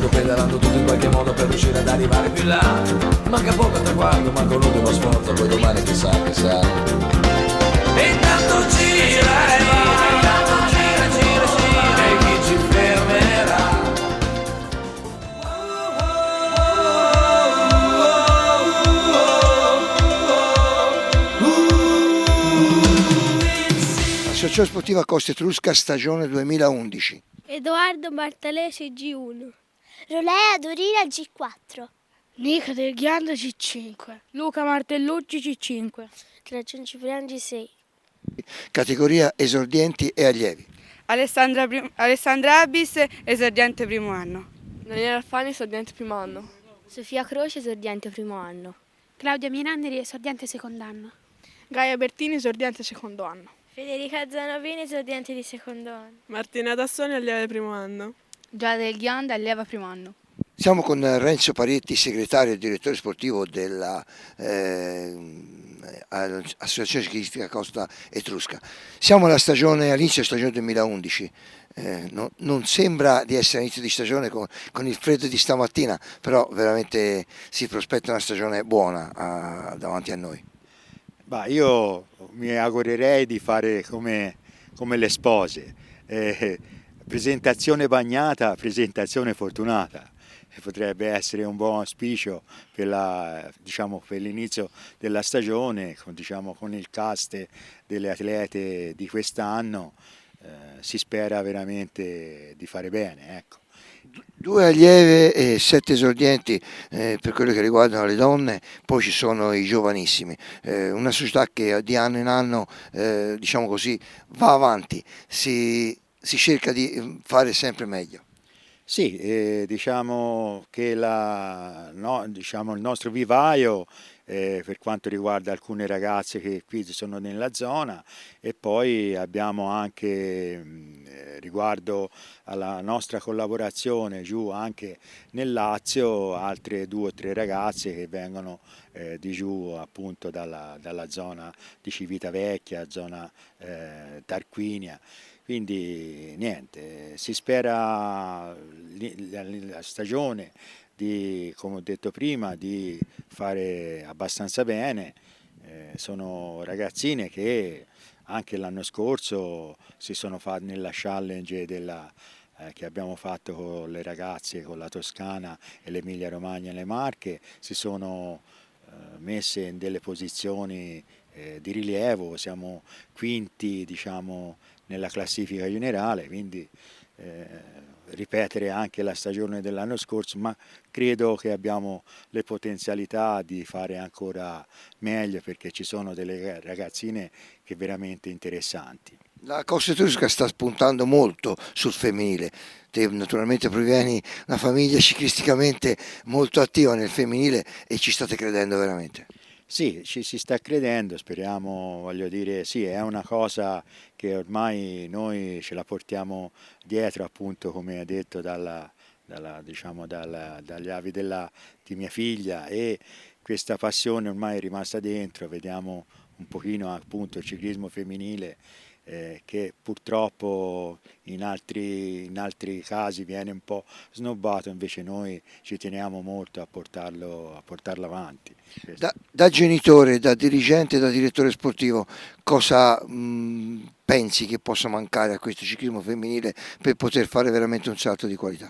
sto pedalando tutto in qualche modo per riuscire ad arrivare più in là. Manca poco al traguardo, manca un ultimo sforzo, poi domani chissà, chissà. E intanto gira e va, intanto gira, gira, gira, e chi ci fermerà? Associazione Sportiva Costa Etrusca stagione 2011. Edoardo Bartalesi G1. Rolea Dorina G4. Nica del Ghianda G5. Luca Martellucci G5. Graziano Cipriani G6. Categoria esordienti e allievi. Alessandra Abis, esordiente primo anno. Daniele Alfani, esordiente primo anno. Sofia Croce, esordiente primo anno. Claudia Miranderi, esordiente secondo anno. Gaia Bertini, esordiente secondo anno. Federica Zanovini, esordiente di secondo anno. Martina Tassoni, allieva primo anno. Giada del Ghianda, allieva primo anno. Siamo con Renzo Parietti, segretario e direttore sportivo della Associazione Ciclistica Costa Etrusca. Siamo all'inizio della stagione 2011. Non sembra di essere inizio di stagione con il freddo di stamattina, però veramente si prospetta una stagione buona davanti a noi. Bah, io mi augurerei di fare come le spose, presentazione bagnata, presentazione fortunata. Potrebbe essere un buon auspicio per l'inizio della stagione, con il cast delle atlete di quest'anno, si spera veramente di fare bene. Ecco. 2 allieve e 7 esordienti per quello che riguardano le donne, poi ci sono i giovanissimi, una società che di anno in anno va avanti, si cerca di fare sempre meglio. Sì, diciamo che il nostro vivaio per quanto riguarda alcune ragazze che qui sono nella zona, e poi abbiamo anche riguardo alla nostra collaborazione giù anche nel Lazio altre 2 o 3 ragazze che vengono di giù appunto dalla zona di Civitavecchia, zona Tarquinia. Quindi niente, si spera la stagione come ho detto prima, di fare abbastanza bene. Sono ragazzine che anche l'anno scorso si sono fatte nella challenge che abbiamo fatto con le ragazze, con la Toscana e l'Emilia Romagna e le Marche, si sono messe in delle posizioni di rilievo, siamo quinti nella classifica generale, quindi ripetere anche la stagione dell'anno scorso, ma credo che abbiamo le potenzialità di fare ancora meglio, perché ci sono delle ragazzine che veramente interessanti. La Costa Etrusca sta spuntando molto sul femminile. Te naturalmente provieni da una famiglia ciclisticamente molto attiva nel femminile e ci state credendo veramente. Sì, ci si sta credendo, speriamo, voglio dire, sì, è una cosa che ormai noi ce la portiamo dietro, appunto, come ha detto dagli avi di mia figlia, e questa passione ormai è rimasta dentro. Vediamo un pochino appunto il ciclismo femminile che purtroppo in altri casi viene un po' snobbato, invece noi ci teniamo molto a portarlo avanti. Da genitore, da dirigente, da direttore sportivo, cosa pensi che possa mancare a questo ciclismo femminile per poter fare veramente un salto di qualità?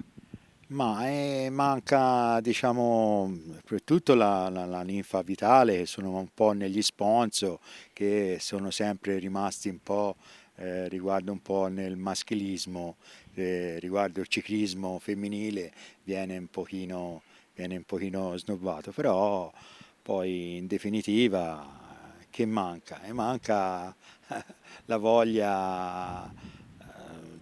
Ma manca, soprattutto la ninfa vitale, che sono un po' negli sponsor, che sono sempre rimasti un po' riguardo un po' nel maschilismo, riguardo il ciclismo femminile viene un pochino snobbato, però poi in definitiva che manca? E manca la voglia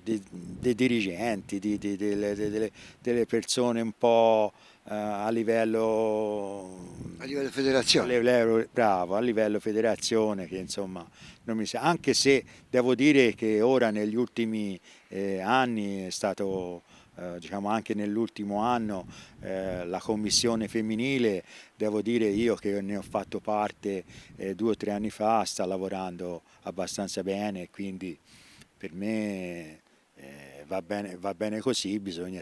dei dirigenti, delle persone un po' a livello federazione. Bravo, a livello federazione, che insomma non mi sa, anche se devo dire che ora negli ultimi anni è stato anche nell'ultimo anno la commissione femminile, devo dire io che ne ho fatto parte 2 o 3 anni fa, sta lavorando abbastanza bene, quindi per me va bene così, bisogna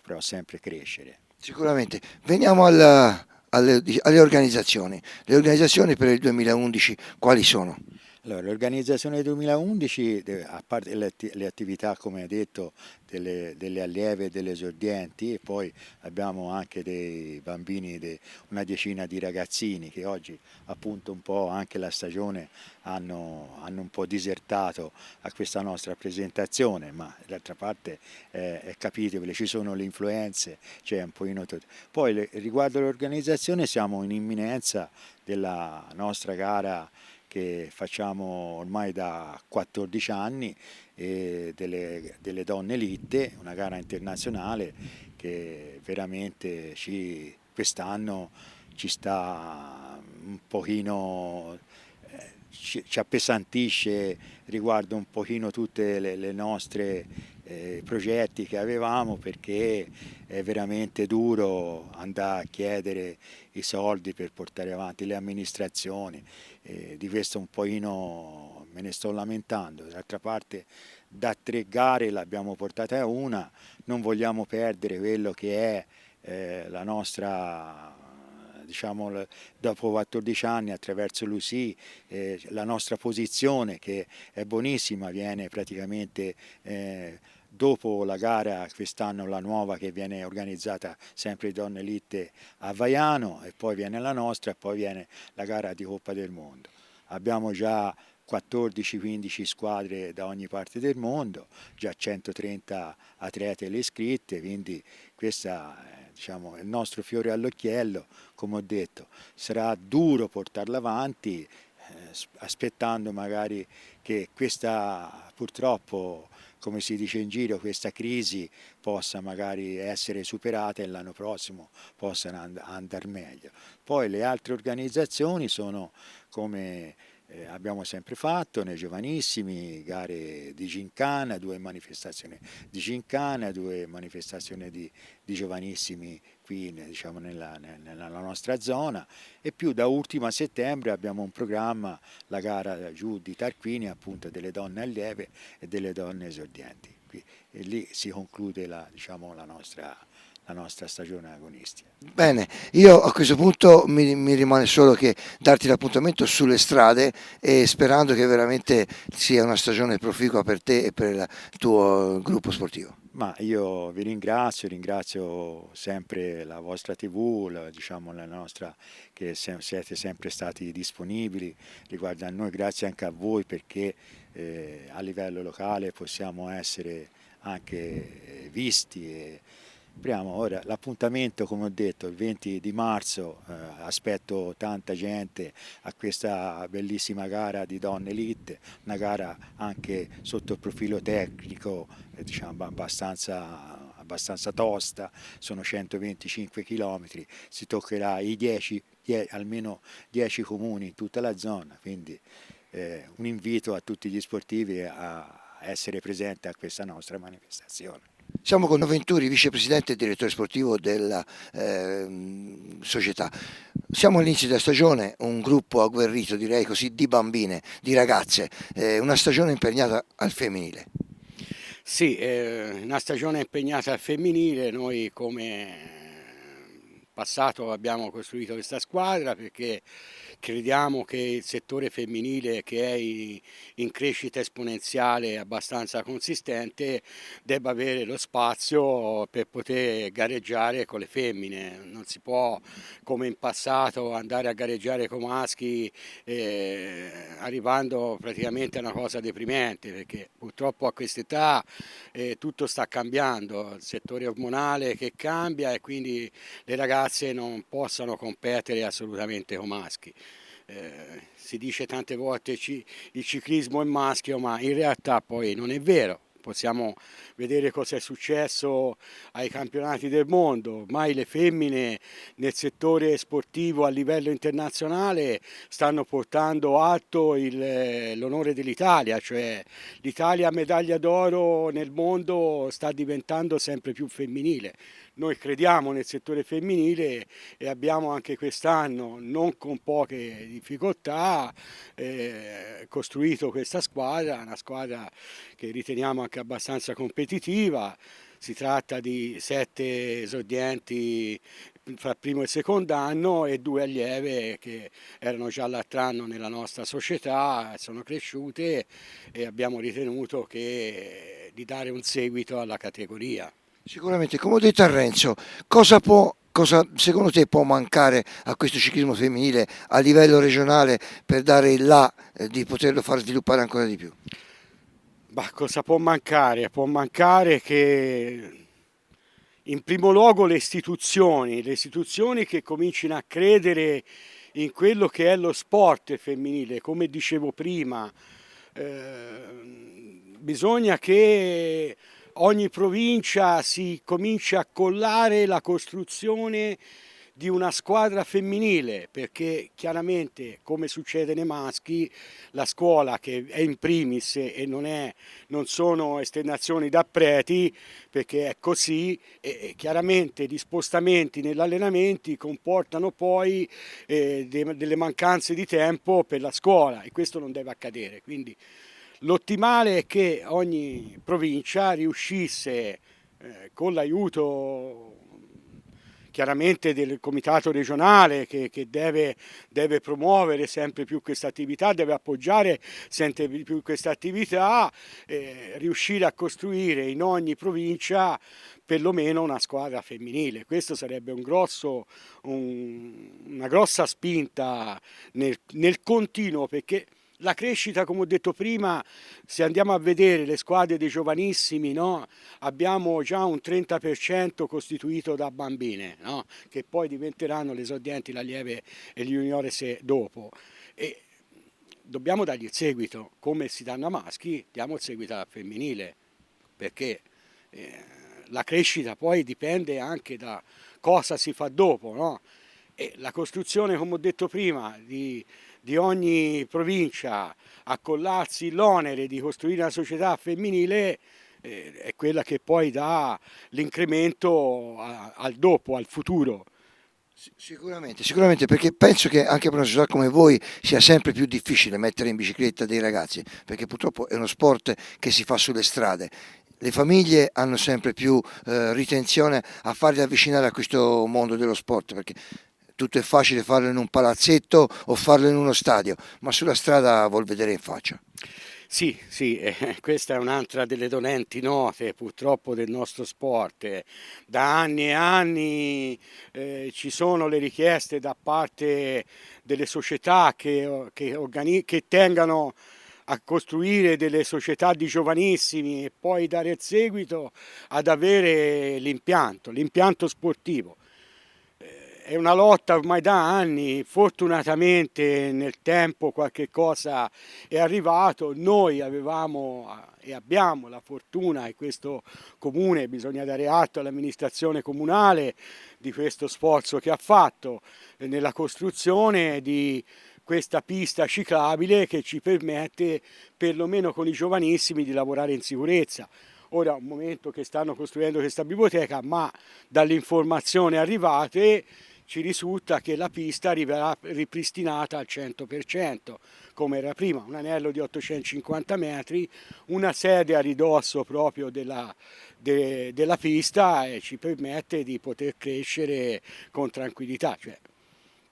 però sempre crescere. Sicuramente. Veniamo alle organizzazioni. Le organizzazioni per il 2011 quali sono? Allora, l'organizzazione 2011, a parte le attività, come ha detto, delle allieve e delle esordienti, e poi abbiamo anche dei bambini, una decina di ragazzini che oggi appunto un po' anche la stagione hanno un po' disertato a questa nostra presentazione, ma d'altra parte è capitevole, ci sono le influenze, c'è un pochino tutto. Poi riguardo l'organizzazione siamo in imminenza della nostra gara che facciamo ormai da 14 anni, delle donne elite, una gara internazionale che veramente quest'anno ci sta un pochino, ci appesantisce riguardo un pochino tutte le nostre progetti che avevamo, perché è veramente duro andare a chiedere i soldi per portare avanti le amministrazioni, di questo un pochino me ne sto lamentando. D'altra parte da 3 gare l'abbiamo portata a una, non vogliamo perdere quello che è la nostra, diciamo, dopo 14 anni attraverso l'USI, la nostra posizione che è buonissima, viene praticamente dopo la gara quest'anno, la nuova che viene organizzata sempre di Donne Elite a Vaiano, e poi viene la nostra, e poi viene la gara di Coppa del Mondo. Abbiamo già 14-15 squadre da ogni parte del mondo, già 130 atlete le iscritte, quindi questa diciamo, è il nostro fiore all'occhiello. Come ho detto, sarà duro portarla avanti, aspettando magari che questa, purtroppo, come si dice in giro, questa crisi possa magari essere superata e l'anno prossimo possano andare meglio. Poi le altre organizzazioni sono come abbiamo sempre fatto nei giovanissimi, gare di gincana, 2 manifestazioni di gincana, 2 manifestazioni di giovanissimi qui, diciamo, nella nostra zona, e più da ultimo a settembre abbiamo un programma, la gara giù di Tarquini, appunto delle donne allieve e delle donne esordienti. E lì si conclude diciamo, la nostra stagione agonistica. Bene, io a questo punto mi rimane solo che darti l'appuntamento sulle strade, e sperando che veramente sia una stagione proficua per te e per il tuo gruppo sportivo. Ma io vi ringrazio sempre la vostra TV, diciamo la nostra, che siete sempre stati disponibili riguardo a noi, grazie anche a voi, perché a livello locale possiamo essere anche visti. Ora l'appuntamento, come ho detto, il 20 di marzo, aspetto tanta gente a questa bellissima gara di Donne Elite, una gara anche sotto il profilo tecnico, diciamo abbastanza tosta, sono 125 km, si toccherà almeno 10 comuni in tutta la zona, quindi un invito a tutti gli sportivi a essere presenti a questa nostra manifestazione. Siamo con Venturi, vicepresidente e direttore sportivo della società. Siamo all'inizio della stagione, un gruppo agguerrito, direi così, di bambine, di ragazze, una stagione impegnata al femminile. Sì, una stagione impegnata al femminile. Noi come passato abbiamo costruito questa squadra perché crediamo che il settore femminile, che è in crescita esponenziale abbastanza consistente, debba avere lo spazio per poter gareggiare con le femmine. Non si può, come in passato, andare a gareggiare con maschi arrivando praticamente a una cosa deprimente, perché purtroppo a quest'età tutto sta cambiando, il settore ormonale che cambia, e quindi le ragazze non possano competere assolutamente con maschi. Si dice tante volte il ciclismo è maschio, ma in realtà poi non è vero. Possiamo vedere cosa è successo ai campionati del mondo. Ormai le femmine nel settore sportivo a livello internazionale stanno portando alto l'onore dell'Italia, cioè l'Italia medaglia d'oro nel mondo sta diventando sempre più femminile. Noi crediamo nel settore femminile e abbiamo anche quest'anno, non con poche difficoltà, costruito questa squadra, una squadra che riteniamo anche abbastanza competitiva. Si tratta di 7 esordienti fra il primo e il secondo anno e 2 allieve che erano già l'altro anno nella nostra società, sono cresciute e abbiamo ritenuto di dare un seguito alla categoria. Sicuramente, come ho detto a Renzo, cosa secondo te può mancare a questo ciclismo femminile a livello regionale per dare il là di poterlo far sviluppare ancora di più? Ma cosa può mancare? Può mancare che in primo luogo le istituzioni che comincino a credere in quello che è lo sport femminile, come dicevo prima, bisogna che ogni provincia si cominci a collare la costruzione di una squadra femminile, perché chiaramente, come succede nei maschi, la scuola che è in primis e non sono esternazioni da preti, perché è così, e chiaramente gli spostamenti negli allenamenti comportano poi delle mancanze di tempo per la scuola e questo non deve accadere. Quindi l'ottimale è che ogni provincia riuscisse con l'aiuto chiaramente del comitato regionale che deve promuovere sempre più questa attività, deve appoggiare sempre più questa attività, riuscire a costruire in ogni provincia perlomeno una squadra femminile. Questo sarebbe una grossa spinta nel continuo, perché la crescita, come ho detto prima, se andiamo a vedere le squadre dei giovanissimi, no? Abbiamo già un 30% costituito da bambine, no? Che poi diventeranno le esordienti, l'allieve e gli juniores dopo. E dobbiamo dargli il seguito, come si danno a maschi, diamo il seguito al femminile, perché la crescita poi dipende anche da cosa si fa dopo, no? E la costruzione, come ho detto prima, di ogni provincia accollarsi l'onere di costruire una società femminile è quella che poi dà l'incremento al dopo, al futuro. Sicuramente, perché penso che anche per una società come voi sia sempre più difficile mettere in bicicletta dei ragazzi, perché purtroppo è uno sport che si fa sulle strade. Le famiglie hanno sempre più ritenzione a farli avvicinare a questo mondo dello sport, perché tutto è facile farlo in un palazzetto o farlo in uno stadio, ma sulla strada vuol vedere in faccia. Sì, questa è un'altra delle dolenti note purtroppo del nostro sport. Da anni e anni ci sono le richieste da parte delle società che tengano a costruire delle società di giovanissimi e poi dare il seguito ad avere l'impianto sportivo. È una lotta ormai da anni, fortunatamente nel tempo qualche cosa è arrivato, noi avevamo e abbiamo la fortuna, e questo comune bisogna dare atto all'amministrazione comunale di questo sforzo che ha fatto nella costruzione di questa pista ciclabile che ci permette perlomeno con i giovanissimi di lavorare in sicurezza. Ora è un momento che stanno costruendo questa biblioteca, ma dalle informazioni arrivate ci risulta che la pista arriverà ripristinata al 100%, come era prima, un anello di 850 metri, una sede a ridosso proprio della pista e ci permette di poter crescere con tranquillità. Cioè,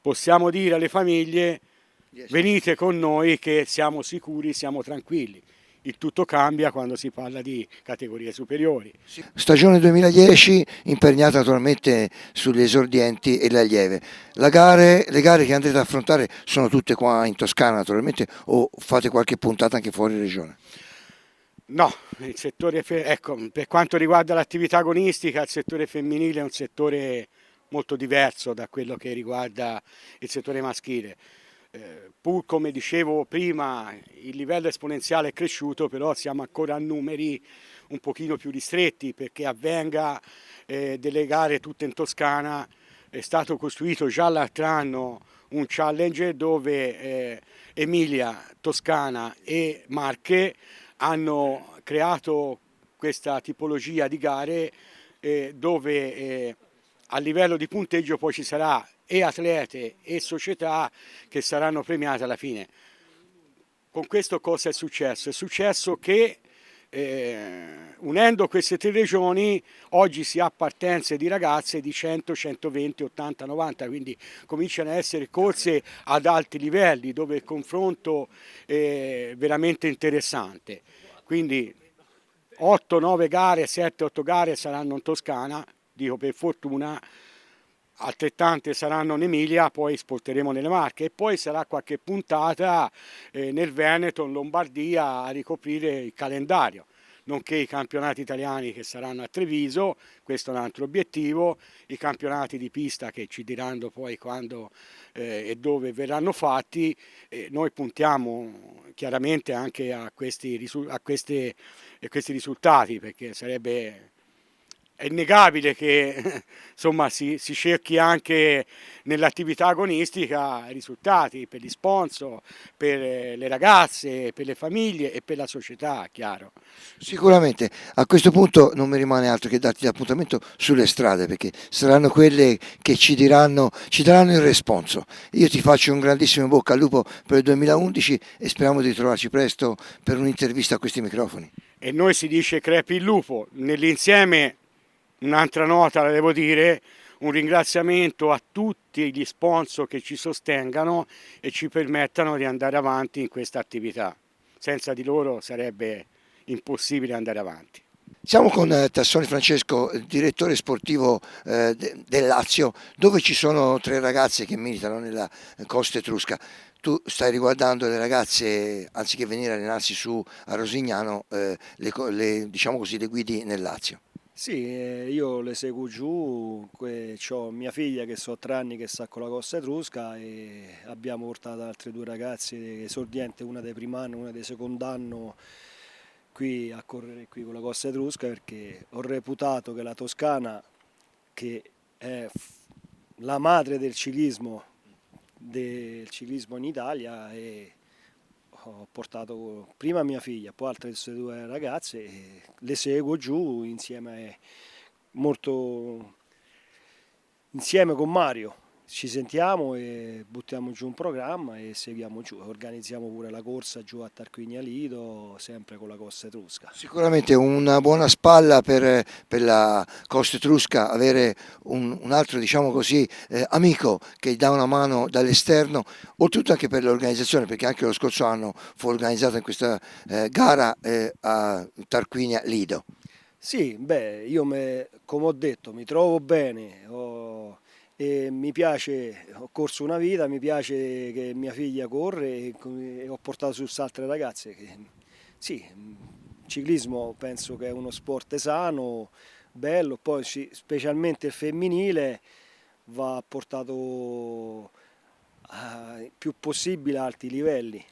possiamo dire alle famiglie: venite con noi che siamo sicuri, siamo tranquilli. Il tutto cambia quando si parla di categorie superiori. Stagione 2010 imperniata naturalmente sugli esordienti e le allieve. Le gare che andrete ad affrontare sono tutte qua in Toscana naturalmente, o fate qualche puntata anche fuori regione? No, il settore, ecco, per quanto riguarda l'attività agonistica, il settore femminile è un settore molto diverso da quello che riguarda il settore maschile. Pur come dicevo prima il livello esponenziale è cresciuto, però siamo ancora a numeri un pochino più ristretti, perché avvenga delle gare tutte in Toscana. È stato costruito già l'altro anno un challenge dove Emilia, Toscana e Marche hanno creato questa tipologia di gare dove a livello di punteggio poi ci sarà e atlete e società che saranno premiate alla fine. Con questo cosa è successo? È successo che unendo queste 3 regioni oggi si ha partenze di ragazze di 100, 120, 80, 90, quindi cominciano a essere corse ad alti livelli dove il confronto è veramente interessante. Quindi 8-9 gare, 7-8 gare saranno in Toscana, dico per fortuna, altrettante saranno in Emilia, poi sporteremo nelle Marche e poi sarà qualche puntata nel Veneto, in Lombardia a ricoprire il calendario, nonché i campionati italiani che saranno a Treviso, questo è un altro obiettivo, i campionati di pista che ci diranno poi quando e dove verranno fatti. Noi puntiamo chiaramente anche a questi risultati, perché è innegabile che insomma, si cerchi anche nell'attività agonistica risultati per gli sponsor, per le ragazze, per le famiglie e per la società, chiaro. Sicuramente, a questo punto non mi rimane altro che darti l'appuntamento sulle strade, perché saranno quelle che ci daranno il responso. Io ti faccio un grandissimo in bocca al lupo per il 2011 e speriamo di trovarci presto per un'intervista a questi microfoni. E noi si dice crepi il lupo, nell'insieme un'altra nota la devo dire, un ringraziamento a tutti gli sponsor che ci sostengano e ci permettano di andare avanti in questa attività. Senza di loro sarebbe impossibile andare avanti. Siamo con Tassoni Francesco, direttore sportivo del Lazio, dove ci sono 3 ragazze che militano nella Costa Etrusca. Tu stai riguardando le ragazze, anziché venire a allenarsi su a Rosignano, diciamo così, le guidi nel Lazio. Sì, io le seguo giù, ho mia figlia che so 3 anni che sta con la Costa Etrusca e abbiamo portato altre 2 ragazze esordienti, una dei primo anno, una dei secondo anno qui a correre qui con la Costa Etrusca, perché ho reputato che la Toscana, che è la madre del ciclismo in Italia, e ho portato prima mia figlia, poi altre 2 ragazze e le seguo giù insieme con Mario. Ci sentiamo e buttiamo giù un programma e seguiamo giù. Organizziamo pure la corsa giù a Tarquinia Lido, sempre con la Costa Etrusca. Sicuramente una buona spalla per la Costa Etrusca, avere un altro, diciamo così, amico che dà una mano dall'esterno, oltretutto anche per l'organizzazione, perché anche lo scorso anno fu organizzata in questa gara a Tarquinia Lido. Sì, io come ho detto mi trovo bene, e mi piace, ho corso una vita, mi piace che mia figlia corre e ho portato su altre ragazze. Sì, il ciclismo penso che è uno sport sano, bello, poi specialmente il femminile va portato più possibile a alti livelli.